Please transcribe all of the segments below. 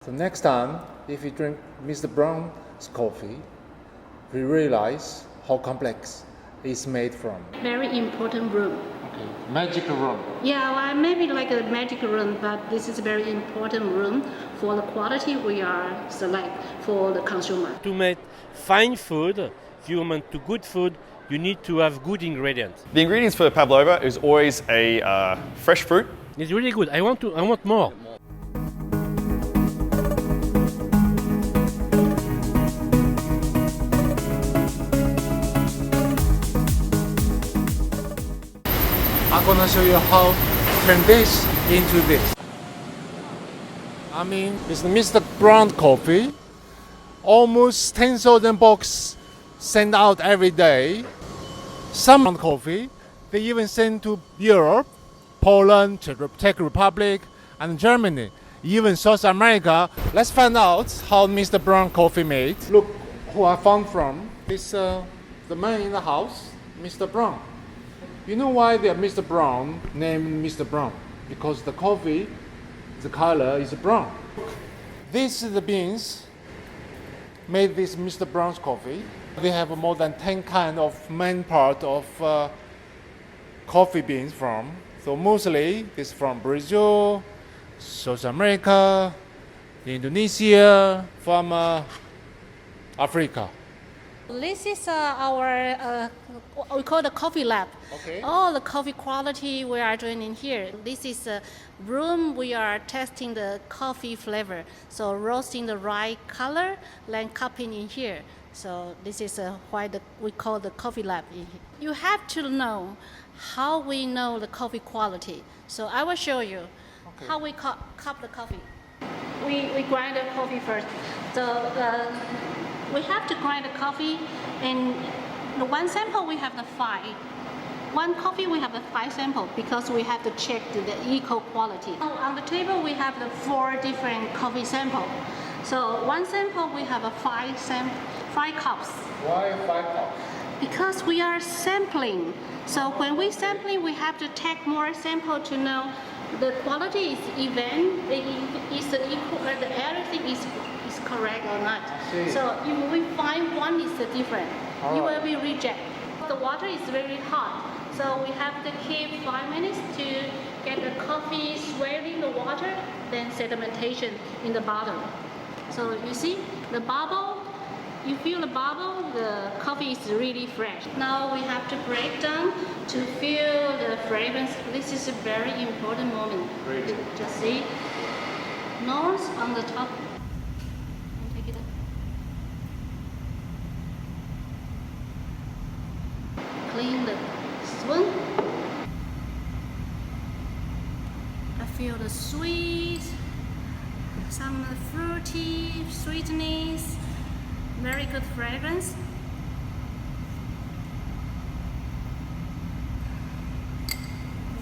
So next time, if you drink Mr. Brown's coffee, we realize how complex it's made from. Very important room. Okay, magic room. Yeah, well, maybe like a magic room, but this is a very important room for the quality we are select for the consumer. To make fine food, if you want to good food, you need to have good ingredients. The ingredients for Pavlova is always a fresh fruit. It's really good. I want more. I'm gonna show you how to turn this into this. I mean, it's the Mr. Brown coffee. Almost 10,000 boxes sent out every day. Some brown coffee, they even send to Europe, Poland, Czech Republic, and Germany, even South America. Let's find out how Mr. Brown coffee made. Look who I found from. This the man in the house, Mr. Brown. You know why they are Mr. Brown named Mr. Brown? Because the coffee, the color is brown. These are the beans made this Mr. Brown's coffee. They have more than 10 kind of main part of coffee beans from. So mostly this from Brazil, South America, Indonesia, from Africa. This is our, we call the coffee lab. Okay. All the coffee quality we are doing in here. This is a room we are testing the coffee flavor. So roasting the right color, then cupping in here. So this is why we call the coffee lab in here. You have to know how we know the coffee quality. So I will show you how we cup the coffee. We grind the coffee first. So we have to grind the coffee, and the one sample we have the 5. One coffee we have the 5 sample because we have to check the equal quality. Now, on the table we have the 4 different coffee sample. So one sample we have a 5 cups. Why 5 cups? Because we are sampling. So when we sampling, we have to take more sample to know the quality is even, is equal, or everything is correct or not. So if we find one is different, you will be reject. The water is very hot, so we have to keep 5 minutes to get the coffee swirling the water, then sedimentation in the bottom. So you see the bubble, you feel the bubble, the coffee is really fresh. Now we have to break down to feel the fragrance. This is a very important moment. Great. Just see, nose on the top. Take it up. Clean the spoon. I feel the sweet, some fruity sweetness, very good fragrance.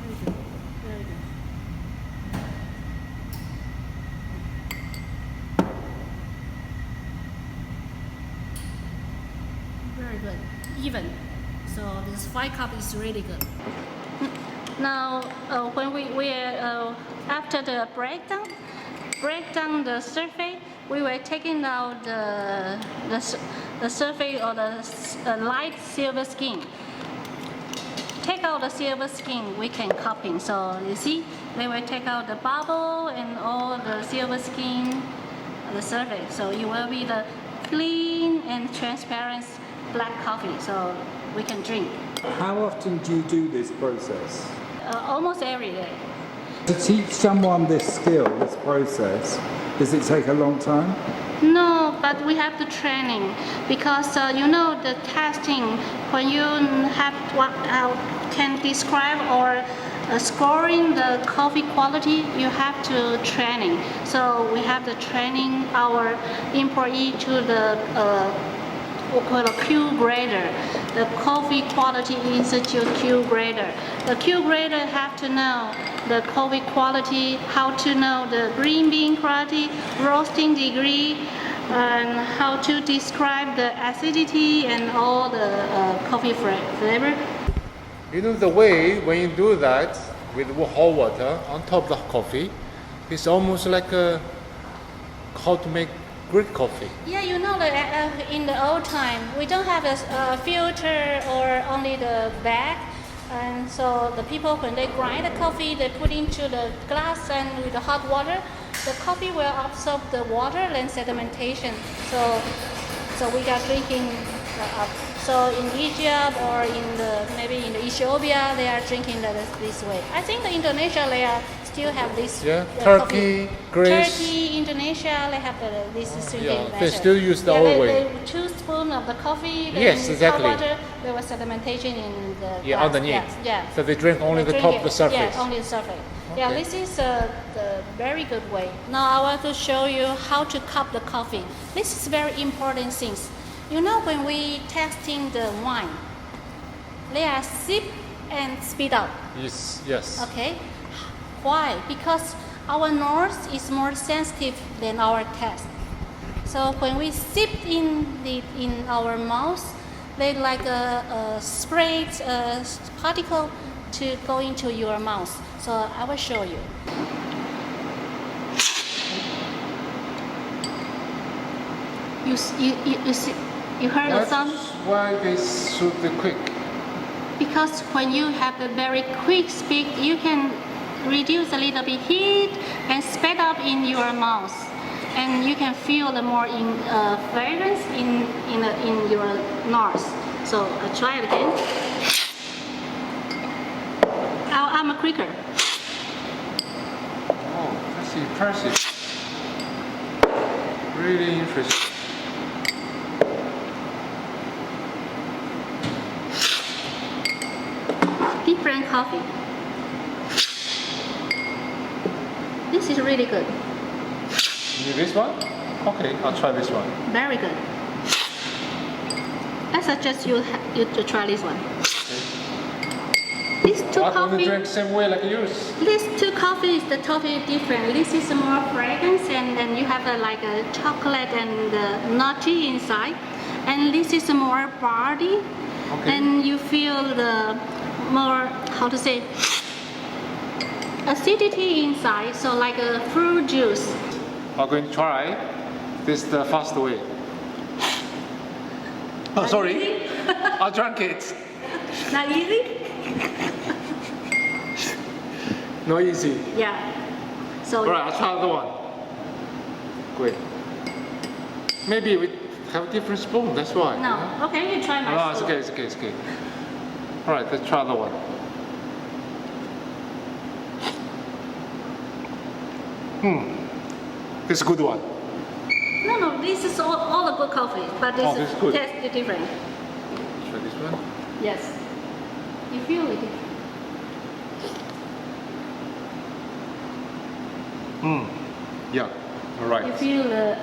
Very good, very good. Very good, even. So this 5 cup is really good. Now, when we after the break down the surface, we were taking out the surface or the light silver skin. Take out the silver skin, we can cupping. So you see, they will take out the bubble and all the silver skin on the surface. So it will be the clean and transparent black coffee. So we can drink. How often do you do this process? Almost every day. To teach someone this skill, this process, does it take a long time? No, but we have the training because you know the testing when you have what can describe or scoring the coffee quality, you have to training. So we have the training our employee to the we call a Q grader, the Coffee Quality Institute Q grader. The Q grader have to know the coffee quality, how to know the green bean quality, roasting degree, and how to describe the acidity and all the coffee flavor. You know the way when you do that with hot water on top of the coffee, it's almost like how to make great coffee. Yeah, you know that in the old time, we don't have a filter or only the bag. And so the people, when they grind the coffee, they put into the glass and with the hot water, the coffee will absorb the water and sedimentation. So we are drinking up. So in Egypt or maybe in Ethiopia, they are drinking this way. I think in Indonesia they still have this. Yeah, Turkey, Greece. Turkey, Indonesia, they have this drinking Yeah, method. they still use the old way. They 2 spoons of the coffee. Then Yes, exactly. Hot water, there was sedimentation in the Yeah, glass. underneath. Yeah. So they drink only They the drink top of the surface. Yeah, only the surface. Yeah, Okay. this is the very good way. Now I want to show you how to cup the coffee. This is very important things. You know, when we testing the wine, they are sip and spit out. Yes. Okay, why? Because our nose is more sensitive than our taste. So when we sip in our mouth, they like a sprayed particle to go into your mouth. So I will show you. You see, you heard the sound? Why they shoot the quick? Because when you have a very quick speed, you can reduce a little bit heat and speed up in your mouth, and you can feel the more fragrance in your nose. So I try it again. I'm a quicker. Oh, that's impressive. Really interesting. Different coffee. This is really good. This one? Okay, I'll try this one. Very good. I suggest you to try this one. These two I'm going to coffee. drink same way like yours. These two coffees, the totally different. This is more fragrance, and then you have like a chocolate and nutty inside, and this is more body, Okay. and you feel the more, how to say, acidity inside. So like a fruit juice. I'm going to try this the fast way. Oh, sorry. Easy? I drank it. Not easy? Not easy. Yeah. So Alright, I'll try the other one. Great. Maybe we have a different spoon, that's why. no. Okay, you try my No, it's spoon. okay, it's okay, it's okay. Alright, let's try the one. This is a good one. No, this is all a good coffee, but this Oh, this is good. tastes different. Try this one. Yes. You feel it. Yeah, You alright. feel the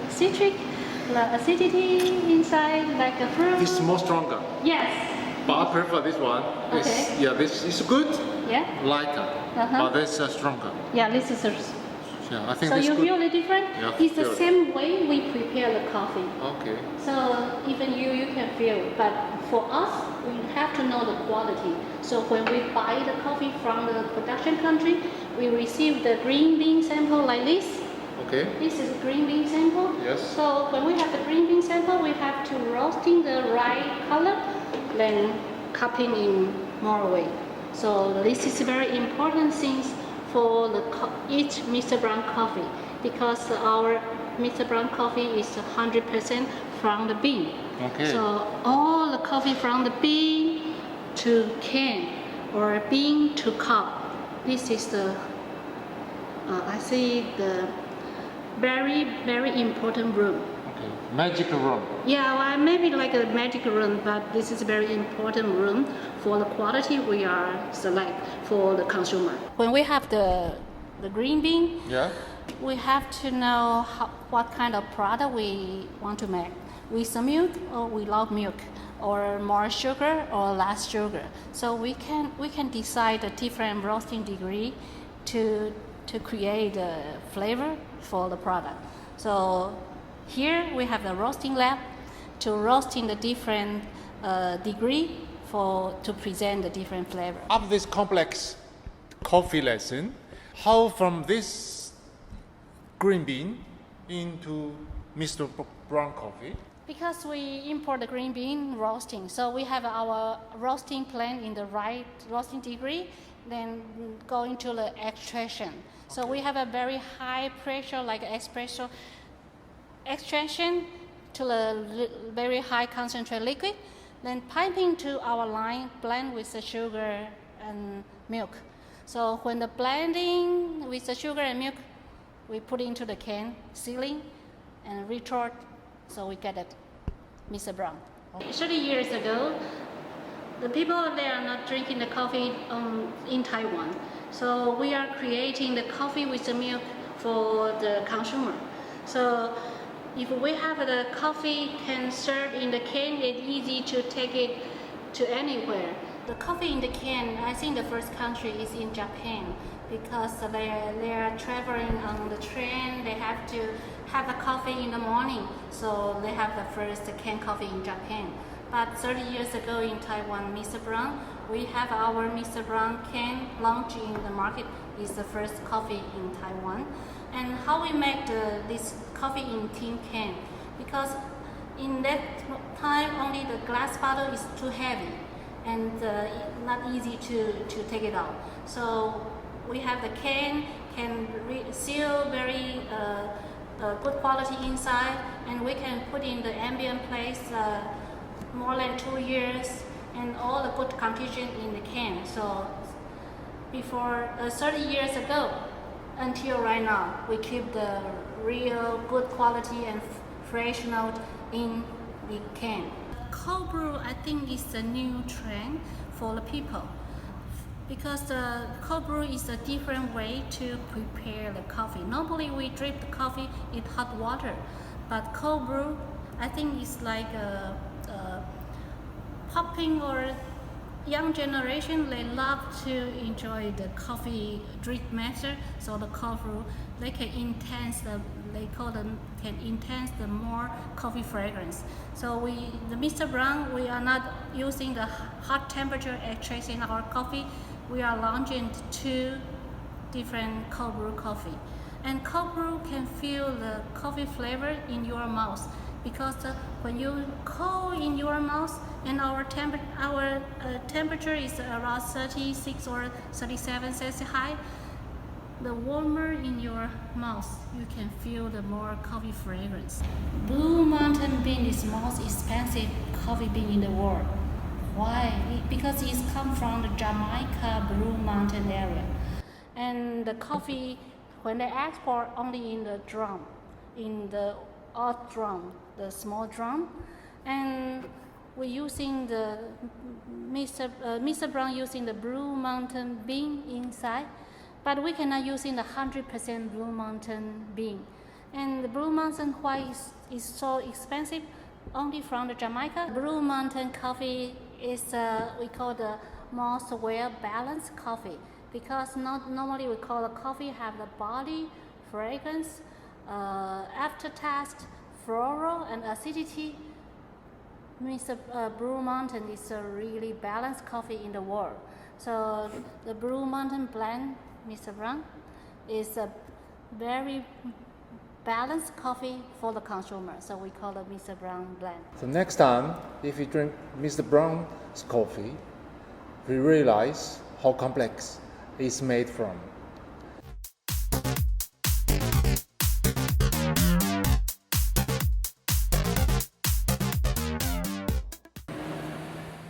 citric, the acidity inside, like a fruit. This is more stronger. Yes. But I prefer this one. Okay. Yeah, this is good, Yeah. lighter. Uh-huh. But this is stronger. Yeah. This is. Yeah, I think So this you good. feel it different? Yeah, It's the feel it. same way we prepare the coffee. Okay. So even you can feel it. But for us, we have to know the quality. So when we buy the coffee from the production country, we receive the green bean sample like this. Okay. This is a green bean sample. Yes. So when we have the green bean sample, we have to roasting the right color, then cupping in more way. So this is very important things for each Mr. Brown coffee, because our Mr. Brown coffee is 100% from the bean. Okay. So all the coffee from the bean to can or bean to cup. This is the I see the very, very important room. Okay. Magic room. Yeah, well, maybe like a magic room, but this is a very important room for the quality we are select for the consumer. When we have the green bean, Yeah. we have to know what kind of product we want to make. With some milk or without milk, or more sugar or less sugar. So we can decide the different roasting degree to create a flavor for the product. So here we have the roasting lab to roasting the different degree to present the different flavor. After this complex coffee lesson, how from this green bean into Mr. Brown coffee? Because we import the green bean roasting, so we have our roasting plant in the right roasting degree, then going to the extraction. So we have a very high pressure, like espresso extraction to the very high concentrate liquid, then piping to our line, blend with the sugar and milk. So when the blending with the sugar and milk, we put into the can, sealing, and retort, so we get it, Mr. Brown. 30 years ago, the people, they are not drinking the coffee in Taiwan. So we are creating the coffee with the milk for the consumer. So if we have the coffee can serve in the can, it's easy to take it to anywhere. The coffee in the can, I think the first country is in Japan, because they are traveling on the train, they have to have the coffee in the morning, so they have the first canned coffee in Japan. But 30 years ago in Taiwan, Mr. Brown, we have our Mr. Brown can launch in the market. Is the first coffee in Taiwan. And how we make this coffee in tin can? Because in that time, only the glass bottle is too heavy and not easy to take it out. So we have the can seal very good quality inside, and we can put in the ambient place more than 2 years, and all the good condition in the can. So before 30 years ago until right now, we keep the real good quality and fresh note in the can. Cold brew, I think, is a new trend for the people, because the cold brew is a different way to prepare the coffee. Normally we drip the coffee in hot water, but cold brew, I think, is like a popping, or young generation, they love to enjoy the coffee drip method. So the cold brew, they can enhance the more coffee fragrance. So the Mr. Brown, we are not using the hot temperature extract in our coffee. We are launching 2 different cold brew coffee, and cold brew can feel the coffee flavor in your mouth, because when you cold in your mouth, and our temperature is around 36 or 37 Celsius high, the warmer in your mouth, you can feel the more coffee fragrance. Blue Mountain bean is most expensive coffee bean in the world. Why? Because it's come from the Jamaica Blue Mountain area. And the coffee, when they export, only in the drum, in the odd drum, the small drum. And we're using the Mr. Brown using the Blue Mountain bean inside, but we cannot using the 100% Blue Mountain bean. And the Blue Mountain, why is so expensive? Only from the Jamaica. Blue Mountain coffee is we call the most well balanced coffee, because not normally we call the coffee have the body, fragrance, aftertaste, floral, and acidity. Mr. Blue Mountain is a really balanced coffee in the world. So the Blue Mountain blend, Mr. Brown, is a very balanced coffee for the consumer. So we call it Mr. Brown blend. So next time, if you drink Mr. Brown's coffee, we realize how complex it's made from.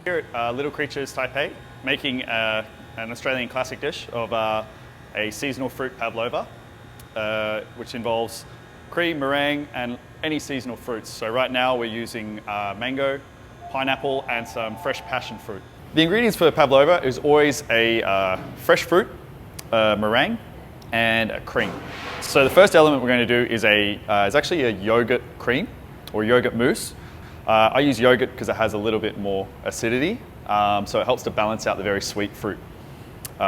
Here at Little Creatures Taipei, making an Australian classic dish of a seasonal fruit pavlova, which involves cream, meringue, and any seasonal fruits. So right now we're using mango, pineapple, and some fresh passion fruit. The ingredients for pavlova is always a fresh fruit, meringue, and a cream. So the first element we're going to do is actually a yogurt cream or yogurt mousse. I use yogurt because it has a little bit more acidity, so it helps to balance out the very sweet fruit.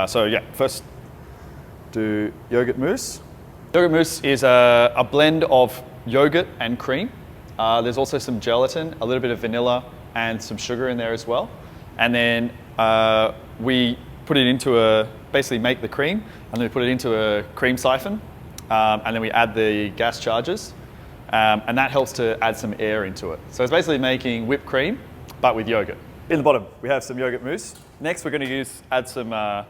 So yeah, first do yogurt mousse. Yogurt mousse is a blend of yogurt and cream. There's also some gelatin, a little bit of vanilla, and some sugar in there as well. And then we put it into basically make the cream, and then we put it into a cream siphon. and then we add the gas charges, and that helps to add some air into it. So it's basically making whipped cream, but with yogurt. In the bottom, we have some yogurt mousse. Next, we're going to add some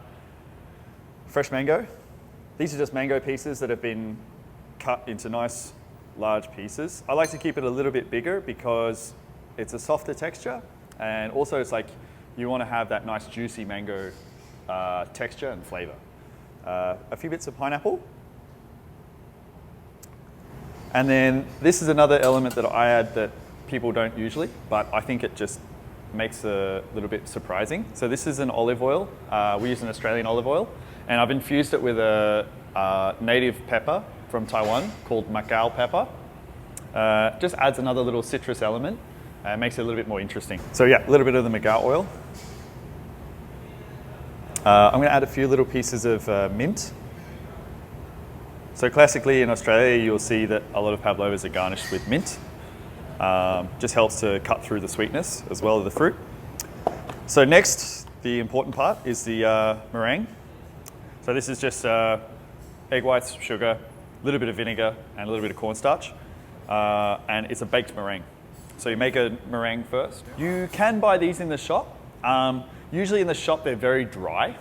fresh mango. These are just mango pieces that have been cut into nice large pieces. I like to keep it a little bit bigger because it's a softer texture, and also it's like you want to have that nice juicy mango texture and flavor. A few bits of pineapple. And then this is another element that I add that people don't usually, but I think it just makes a little bit surprising. So this is an olive oil. We use an Australian olive oil, and I've infused it with a native pepper from Taiwan called Macau pepper. Just adds another little citrus element and makes it a little bit more interesting. So yeah, a little bit of the Macau oil. I'm going to add a few little pieces of mint. So classically in Australia, you'll see that a lot of pavlovas are garnished with mint. Just helps to cut through the sweetness as well as the fruit. So next, the important part is the meringue. So this is just egg whites, sugar, a little bit of vinegar, and a little bit of cornstarch. And it's a baked meringue. So you make a meringue first. You can buy these in the shop. Usually in the shop they're very dry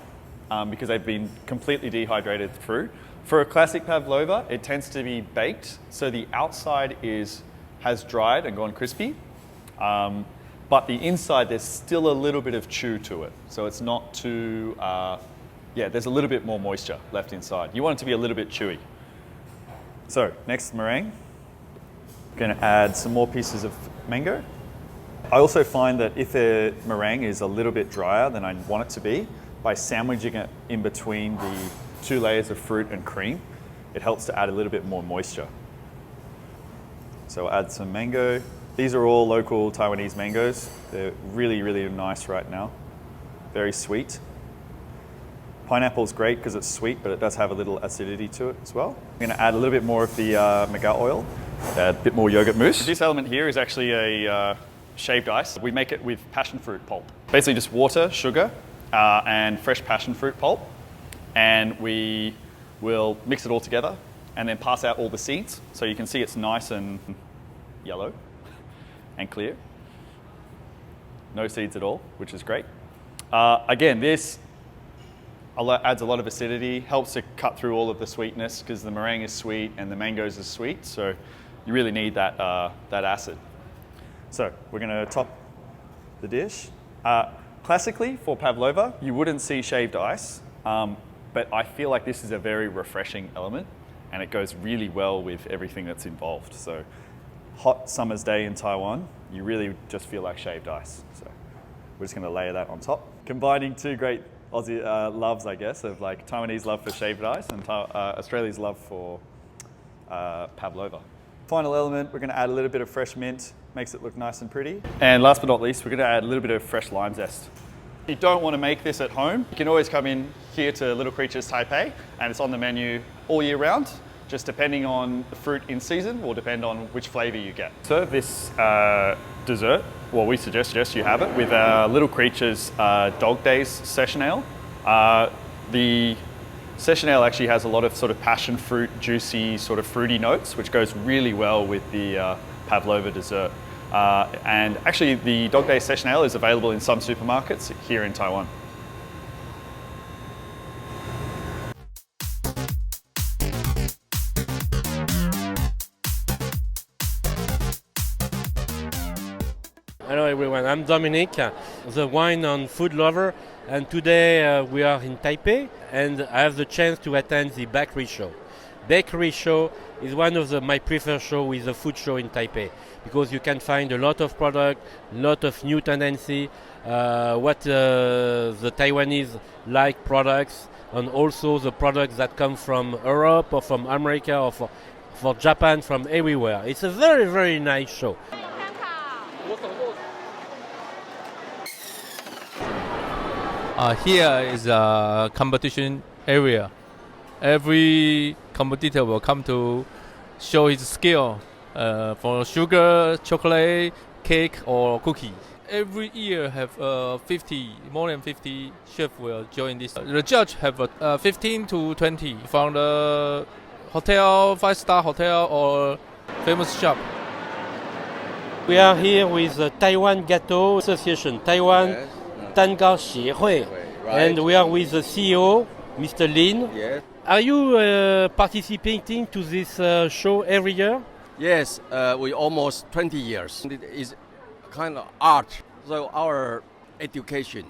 because they've been completely dehydrated through. For a classic pavlova, it tends to be baked, so the outside has dried and gone crispy, but the inside there's still a little bit of chew to it, so it's not too, there's a little bit more moisture left inside. You want it to be a little bit chewy. So next, meringue. I'm going to add some more pieces of mango. I also find that if the meringue is a little bit drier than I want it to be, by sandwiching it in between the 2 layers of fruit and cream, it helps to add a little bit more moisture. So I'll add some mango. These are all local Taiwanese mangoes. They're really, really nice right now. Very sweet. Pineapple's great because it's sweet, but it does have a little acidity to it as well. I'm going to add a little bit more of the Macau oil, a bit more yogurt mousse. This element here is actually a shaved ice. We make it with passion fruit pulp. Basically just water, sugar, and fresh passion fruit pulp. And we will mix it all together and then pass out all the seeds. So you can see it's nice and yellow and clear. No seeds at all, which is great. Again, this adds a lot of acidity, helps to cut through all of the sweetness because the meringue is sweet and the mangoes are sweet. So you really need that acid. So we're going to top the dish. Classically, for pavlova, you wouldn't see shaved ice, but I feel like this is a very refreshing element and it goes really well with everything that's involved. So hot summer's day in Taiwan, you really just feel like shaved ice. So we're just going to layer that on top. Combining two great Aussie loves, I guess, of like Taiwanese love for shaved ice and Australia's love for pavlova. Final element, we're going to add a little bit of fresh mint, makes it look nice and pretty. And last but not least, we're going to add a little bit of fresh lime zest. If you don't want to make this at home, you can always come in here to Little Creatures Taipei, and it's on the menu all year round. Just depending on the fruit in season will depend on which flavour you get. Serve this dessert, well, we suggest you have it with Little Creatures Dog Days Session Ale. The Session Ale actually has a lot of sort of passion fruit, juicy, sort of fruity notes, which goes really well with the pavlova dessert. And actually, the Dog Day Session Ale is available in some supermarkets here in Taiwan. Hello everyone, I'm Dominic, the wine and food lover, and today we are in Taipei and I have the chance to attend the Bakery Show. Bakery Show is one of my preferred shows with the food show in Taipei because you can find a lot of product, a lot of new tendency, what the Taiwanese like products, and also the products that come from Europe or from America or for Japan, from everywhere. It's a very, very nice show. Here is a competition area. Every competitor will come to show his skill for sugar, chocolate, cake, or cookie. Every year have more than 50 chefs will join this. The judge have 15 to 20 from the hotel, 5-star hotel or famous shop. We are here with the Taiwan Gateaux Association, Taiwan Yes. Tangao Xiehui, and we are with the CEO, Mr. Lin. Yes. Are you participating to this show every year? Yes, we almost 20 years. It is kind of art. So our education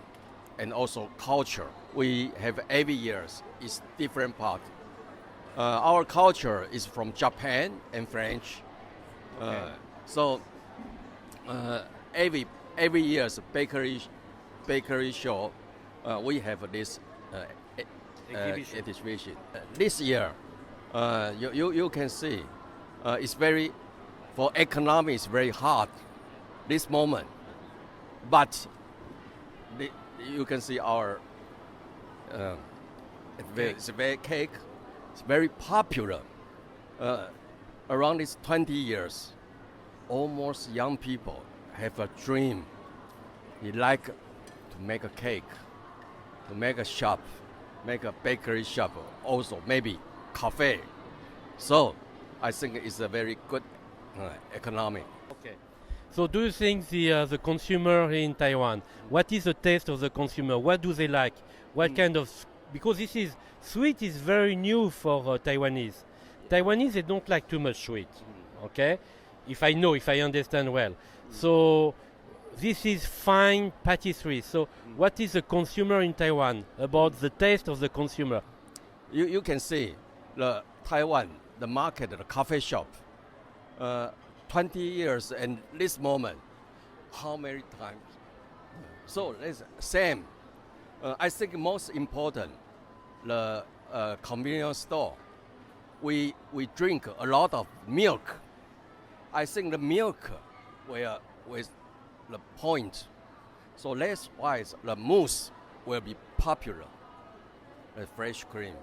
and also culture, we have every years is different part. Our culture is from Japan and French. So every year's bakery show, we have this exhibition. This year, you can see it's very, for economy, it's very hard this moment. But you can see our it's very cake. It's very popular. Around these 20 years, almost young people have a dream. They like to make a cake, to make a shop, make a bakery shop, also maybe cafe. So I think it's a very good economy. Okay. So do you think the consumer in Taiwan, what is the taste of the consumer? What do they like? What kind of, because this is, sweet is very new for Taiwanese. Taiwanese, they don't like too much sweet, okay? If I understand well. So this is fine patisserie. So what is the consumer in Taiwan about the taste of the consumer? You can see the Taiwan, the market, the coffee shop, 20 years and this moment, how many times? So it's same. I think most important, the convenience store. We drink a lot of milk. I think the milk will with the point. So that's why the mousse will be popular. The fresh cream.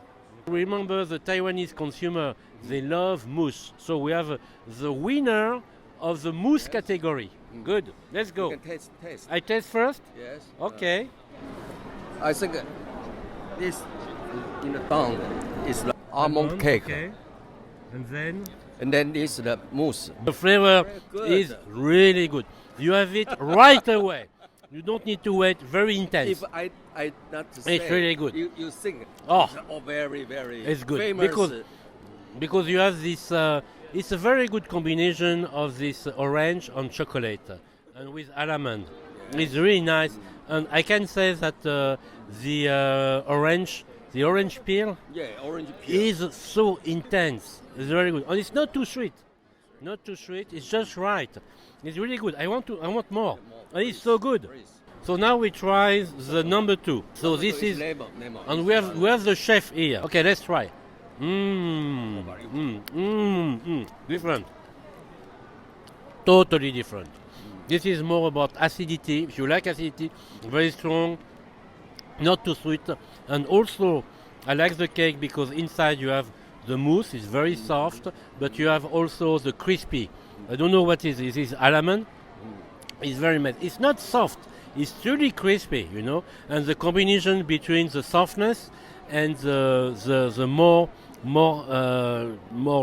Remember, the Taiwanese consumer, they love mousse. So we have the winner of the mousse category. Good. Let's go. You can taste. I taste first? Yes. Okay. I think this in the down is the almond cake. Okay. And then this the mousse. The flavor is really good. You have it right away. You don't need to wait. Very intense. If I not to say, It's really good. You think Oh. it's very It's good famous. because you have this. It's a very good combination of this orange and chocolate, and with almond. It's really nice, and I can say that the orange peel Orange peel. is so intense. It's very good, and it's not too sweet. Not too sweet. It's just right. It's really good. I want more. And it's so good. So now we try the number 2. So this is, lemon. and we have the chef here. Okay, let's try. Different. Totally different. This is more about acidity. If you like acidity, very strong, not too sweet. And also, I like the cake because inside you have the mousse, is very soft, but you have also the crispy. I don't know what is this. Is almond? It's very nice. It's not soft. It's really crispy, you know. And the combination between the softness and the more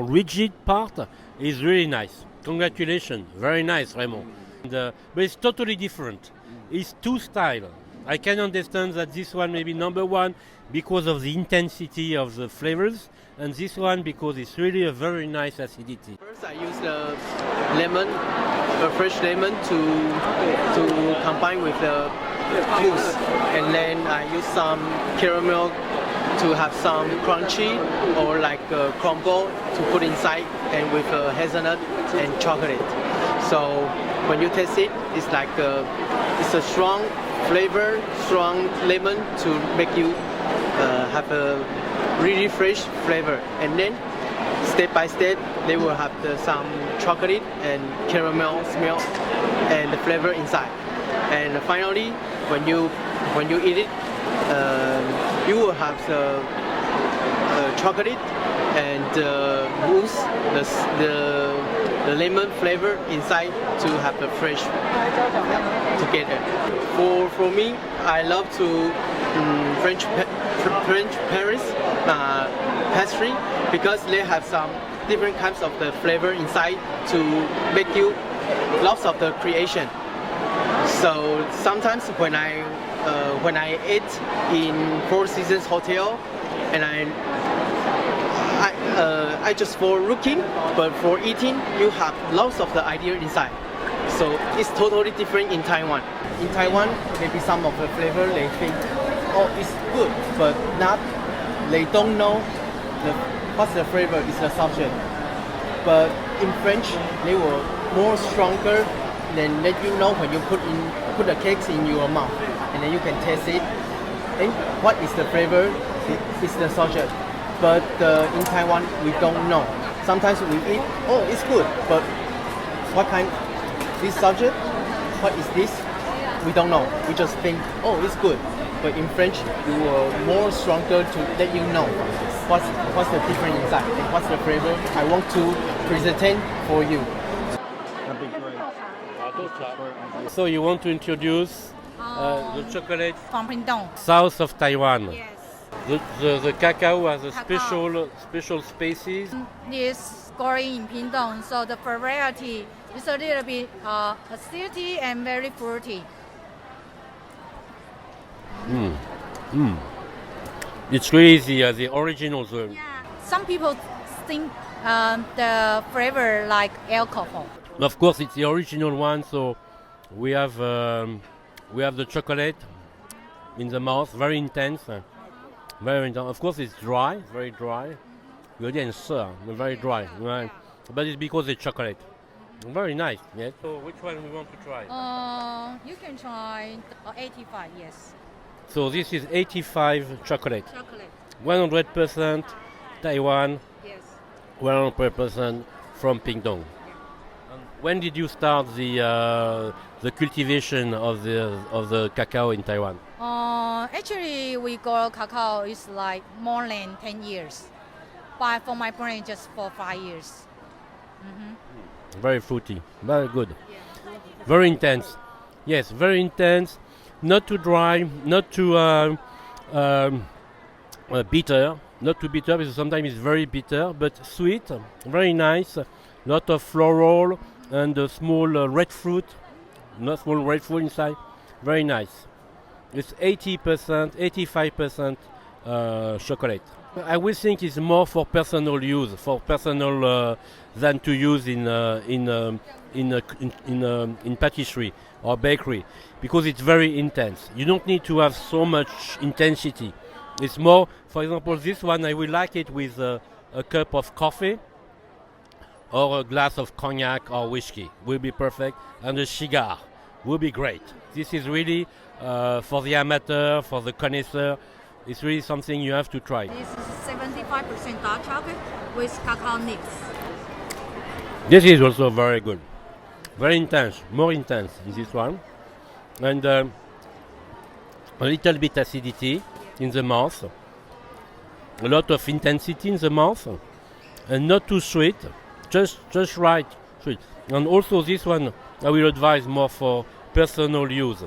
rigid part is really nice. Congratulations, very nice, Raymond. And, but it's totally different. It's two styles. I can understand that this one may be number 1 because of the intensity of the flavors, and this one because it's really a very nice acidity. First, I use the lemon, a fresh lemon to combine with the mousse, and then I use some caramel to have some crunchy or like crumble to put inside, and with hazelnut and chocolate. So when you taste it, it's like it's a strong flavor, strong lemon to make you have a really fresh flavor. And then step by step, they will have some chocolate and caramel smell and the flavor inside. And finally, when you eat it, you will have the chocolate and mousse, the lemon flavor inside to have the fresh together. For me, I love to French Paris pastry because they have some different kinds of the flavor inside to make you lots of the creation. So sometimes when I eat in Four Seasons Hotel, and I just for looking, but for eating, you have lots of the idea inside. So it's totally different in Taiwan. In Taiwan, maybe some of the flavor they think, oh, it's good, but not. They don't know what's the flavor is the subject. But in French, they were more stronger than let you know when you put the cakes in your mouth, and then you can taste it. And what is the flavor? It's the subject. But in Taiwan, we don't know. Sometimes we eat, oh, it's good, but what kind? This subject? What is this? We don't know. We just think, oh, it's good. But in French, you are more stronger to let you know what's the difference inside and what's the flavor I want to present for you. That'd be great. So you want to introduce the chocolate from Pingdong. south of Taiwan. Yes. The cacao has a Cacao. special species. It's growing in Pingdong, so the variety is a little bit acidity and very fruity. It's really the original. Some people think the flavor like alcohol. Of course, it's the original one. So we have the chocolate in the mouth, very intense. Very intense. Of course, it's dry, very dry. Very dry. Right? But it's because it's chocolate. Very nice. Yes. So which one we want to try? You can try 85. Yes. So this is 85 chocolate. Chocolate. 100% Taiwan. Yes. 100% from Pingdong. When did you start the cultivation of the cacao in Taiwan? Actually, we grow cacao is like more than 10 years, but for my brand, just for 5 years. Very fruity, very good, very intense. Yes, very intense. Not too dry, not too bitter. Not too bitter because sometimes it's very bitter, but sweet, very nice. Lot of floral and a small red fruit, not small red fruit inside. Very nice. It's 80%, 85% chocolate. I would think it's more for personal use, than to use in patisserie or bakery, because it's very intense. You don't need to have so much intensity. It's more, for example, this one I would like it with a cup of coffee or a glass of cognac or whiskey. Will be perfect, and a cigar will be great. This is really for the amateur, for the connoisseur. It's really something you have to try. This is 75% dark chocolate with cacao nibs. This is also very good. Very intense, more intense in this one. And a little bit acidity in the mouth. A lot of intensity in the mouth. And not too sweet, just right sweet. And also this one I will advise more for personal use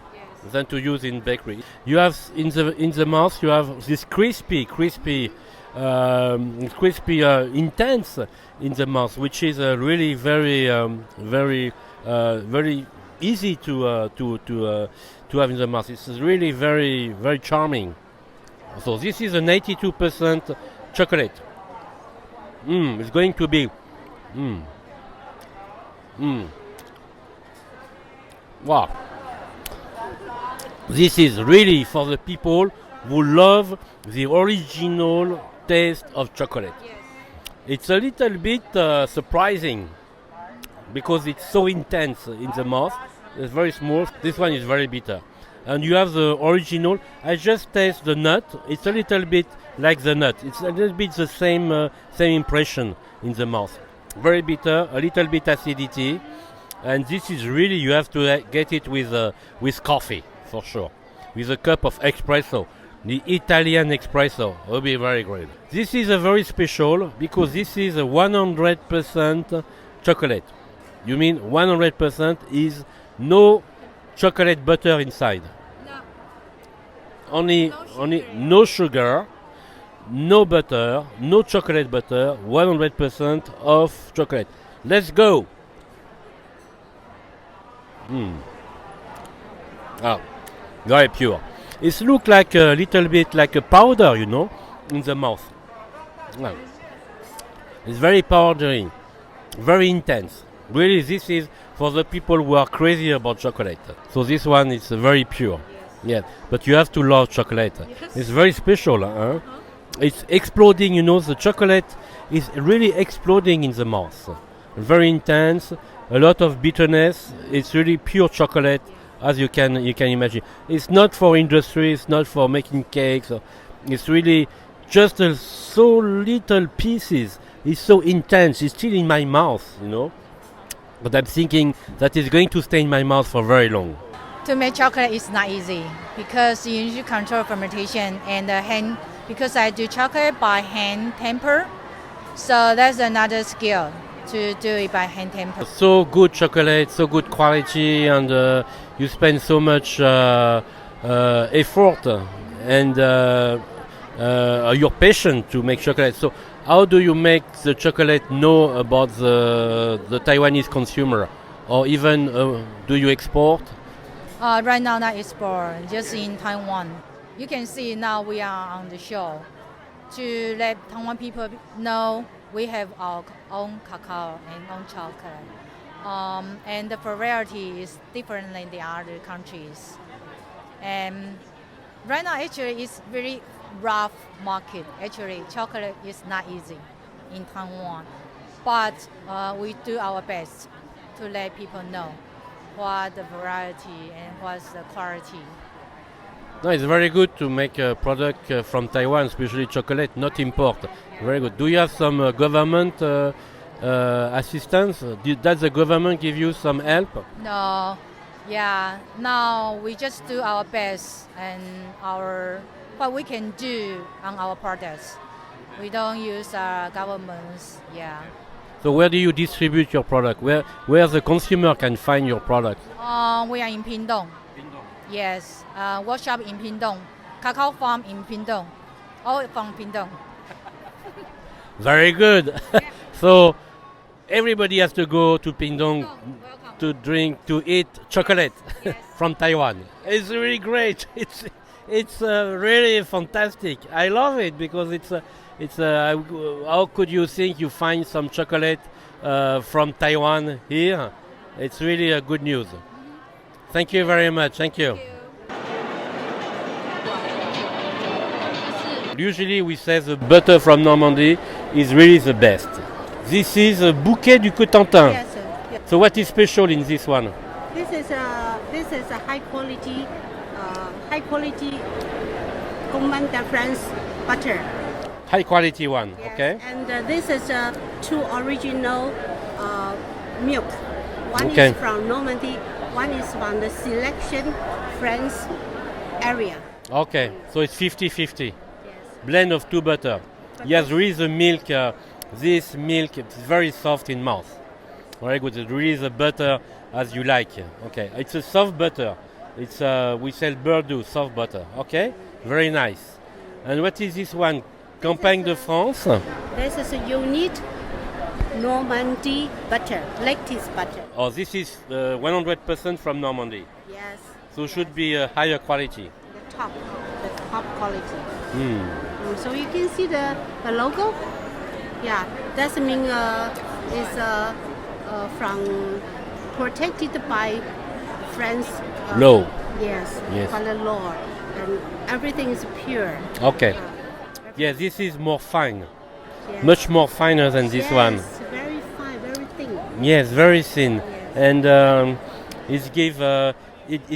than to use in bakery. You have in the mouth you have this crispy, intense in the mouth, which is really very easy to have in the mouth. It's really very charming. So this is an 82% chocolate. It's going to be. Wow. This is really for the people who love the original taste of chocolate. Yes. It's a little bit surprising because it's so intense in the mouth. It's very smooth. This one is very bitter. And you have the original. I just taste the nut. It's a little bit like the nut. It's a little bit the same impression in the mouth. Very bitter, a little bit acidity. And this is really, you have to get it with coffee, for sure. With a cup of espresso. The Italian espresso will be very great. This is a very special because this is a 100% chocolate. You mean 100% is no chocolate butter inside. No. Only no sugar, no butter, no chocolate butter, 100% of chocolate. Let's go. Ah, very pure. It looks like a little bit like a powder, you know, in the mouth. Well, it's very powdery, very intense. Really, this is for the people who are crazy about chocolate. So this one is very pure. Yes, but you have to love chocolate. It's very special. Huh? It's exploding, you know, the chocolate is really exploding in the mouth. Very intense, a lot of bitterness. It's really pure chocolate, as you can imagine. It's not for industry, it's not for making cakes. It's really just so little pieces. It's so intense, it's still in my mouth, you know. But I'm thinking that it's going to stay in my mouth for very long. To make chocolate is not easy because you need to control fermentation and hand. Because I do chocolate by hand temper, so that's another skill to do it by hand temper. So good chocolate, so good quality, and you spend so much effort and you're patient to make chocolate. So how do you make the chocolate know about the Taiwanese consumer, or even do you export? Right now, not export, just in Taiwan. You can see now we are on the show to let Taiwan people know we have our own cacao and own chocolate. And the variety is different than the other countries. And right now, actually, it's very rough market. Actually, chocolate is not easy in Taiwan. But we do our best to let people know what the variety and what's the quality. No, it's very good to make a product from Taiwan, especially chocolate, not import. Very good. Do you have some government assistance? Does the government give you some help? No, yeah. Now we just do our best and what we can do on our products. We don't use governments. Yeah. So where do you distribute your product? Where the consumer can find your product? We are in Pingdong. Yes, workshop in Pingdong, cacao farm in Pingdong, all from Pingdong. Very good. So everybody has to go to Pingdong to eat chocolate from Taiwan. It's really great. It's really fantastic. I love it because it's how could you think you find some chocolate from Taiwan here? It's really a good news. Thank you very much. Thank you. Usually we say the butter from Normandy is really the best. This is a bouquet du Cotentin. Yes, sir. Yes. So what is special in this one? This is a high quality Command de France butter. High quality one. Yes. Okay. And this is two original milk. One Okay. is from Normandy. One is from the selection France area. Okay. So it's 50-50. Yes. Blend of two butter. Yes, really the milk. This milk is very soft in mouth. Very good. It's really the butter as you like. Okay. It's a soft butter. It's we sell Bordeaux soft butter. Okay. Very nice. And what is this one? Campagne de France. This is a unique Normandy butter, lactose butter. Oh, this is 100% from Normandy. Yes. So should be a higher quality. The top quality. Mm. So you can see the logo. Yeah, that means it's from protected by France. Law. Yes. Yes. By the law, and everything is pure. Okay. Yeah, this is more fine. Yes. Much more finer than this one. Yes, very fine, very thin. Yes, very thin. Yes. And it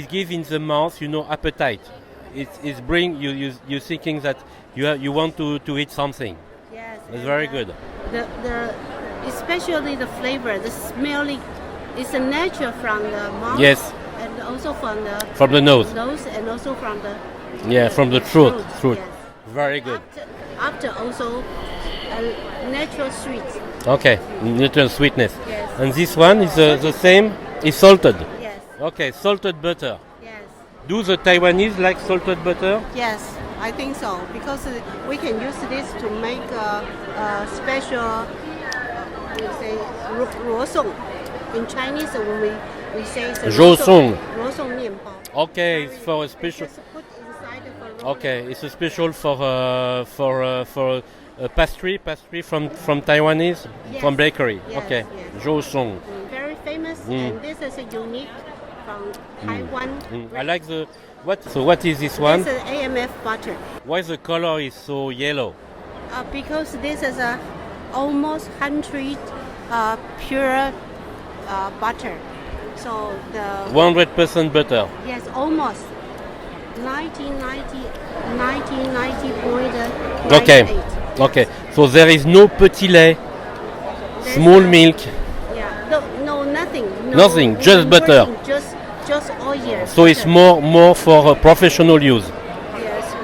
give in the mouth, you know, appetite. It's bring you thinking that you want to eat something. Yes. It's very good. The especially the flavor, the smelling, is a natural from the mouth. Yes. And also from the nose. and also from the From the throat. Yes. Very good. After also a natural sweet. Okay, natural sweetness. Yes. And this one is the same. It's salted. Yes. Okay, salted butter. Yes. Do the Taiwanese like salted butter? Yes. I think so, because we can use this to make a special, we say, ruosong. In Chinese, we say it's a Ruosong. ruosong 面包. Okay, it's for a special. Just put inside the Okay, it's a special for pastry from Taiwanese, Yes. from bakery. Yes, Okay, yes. Zhousong. Very famous, and this is a unique from Taiwan. I like the what. So what is this one? This is AMF butter. Why the color is so yellow? Because this is a almost 100 pure butter. So the 100% butter. yes, almost 90.98. Okay. So there is no petit lait, There's small no- milk. Yeah, no, nothing. No, Nothing, just butter. Just oil. So it's more for professional use.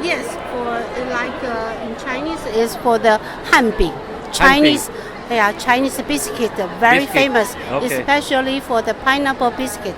Yes. For like in Chinese, is for the hanbing. Chinese, Chinese biscuit, very Biscuit. famous, Okay. especially for the pineapple biscuit.